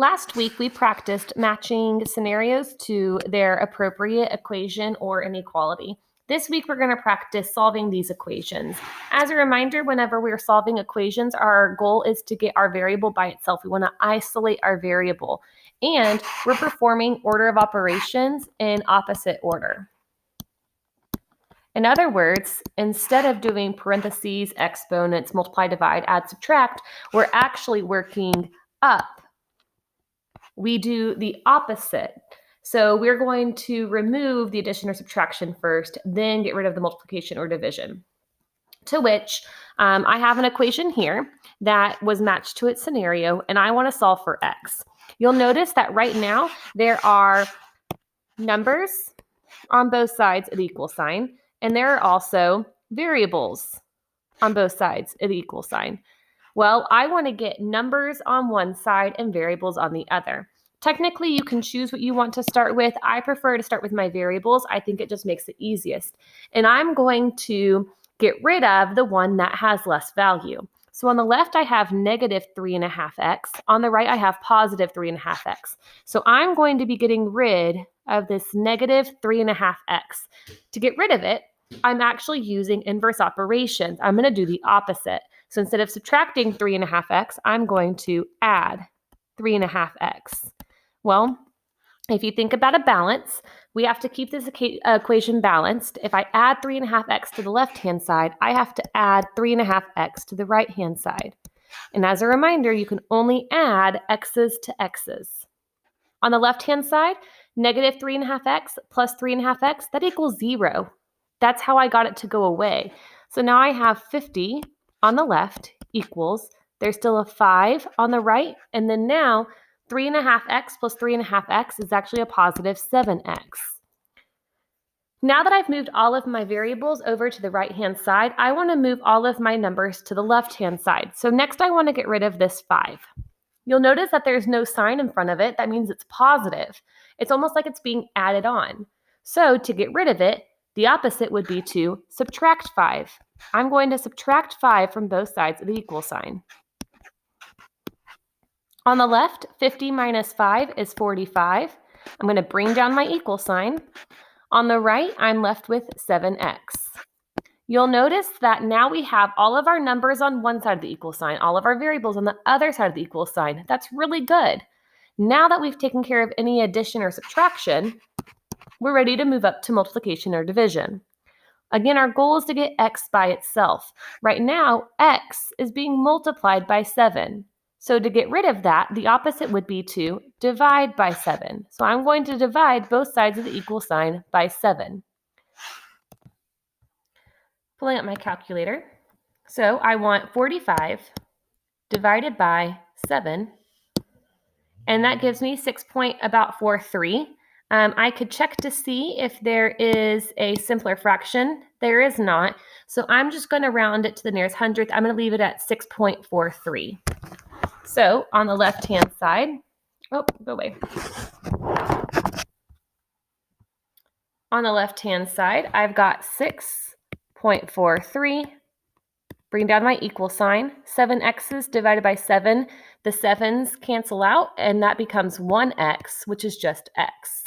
Last week, we practiced matching scenarios to their appropriate equation or inequality. This week, we're going to practice solving these equations. As a reminder, whenever we're solving equations, our goal is to get our variable by itself. We want to isolate our variable. And we're performing order of operations in opposite order. In other words, instead of doing parentheses, exponents, multiply, divide, add, subtract, we're actually working up. We do the opposite. So we're going to remove the addition or subtraction first, then get rid of the multiplication or division. To which I have an equation here that was matched to its scenario, and I want to solve for x. You'll notice that right now there are numbers on both sides of the equal sign, and there are also variables on both sides of the equal sign. Well, I want to get numbers on one side and variables on the other. Technically, you can choose what you want to start with. I prefer to start with my variables. I think it just makes it easiest. And I'm going to get rid of the one that has less value. So on the left, I have negative 3.5x. On the right, I have positive 3.5x. So I'm going to be getting rid of this negative 3.5x. To get rid of it, I'm actually using inverse operations. I'm going to do the opposite. So instead of subtracting 3.5x, I'm going to add 3.5x. Well, if you think about a balance, we have to keep this equation balanced. If I add 3.5x to the left-hand side, I have to add 3.5x to the right-hand side. And as a reminder, you can only add x's to x's. On the left-hand side, negative 3.5x plus 3.5x, that equals 0. That's how I got it to go away. So now I have 50 on the left equals, there's still a 5 on the right, and then now 3.5x plus 3.5x is actually a positive 7x. Now that I've moved all of my variables over to the right-hand side, I want to move all of my numbers to the left-hand side. So next I want to get rid of this 5. You'll notice that there's no sign in front of it. That means it's positive. It's almost like it's being added on. So to get rid of it, the opposite would be to subtract 5. I'm going to subtract 5 from both sides of the equal sign. On the left, 50 minus 5 is 45. I'm going to bring down my equal sign. On the right, I'm left with 7x. You'll notice that now we have all of our numbers on one side of the equal sign, all of our variables on the other side of the equal sign. That's really good. Now that we've taken care of any addition or subtraction, we're ready to move up to multiplication or division. Again, our goal is to get x by itself. Right now, x is being multiplied by 7. So to get rid of that, the opposite would be to divide by 7. So I'm going to divide both sides of the equal sign by 7. Pulling up my calculator. So I want 45 divided by 7, and that gives me 6.43. I could check to see if there is a simpler fraction. There is not. So I'm just going to round it to the nearest hundredth. I'm going to leave it at 6.43. So on the left-hand side, oh, go away. On the left-hand side, I've got 6.43. Bring down my equal sign. 7x's divided by 7. The 7's cancel out, and that becomes 1x, which is just x.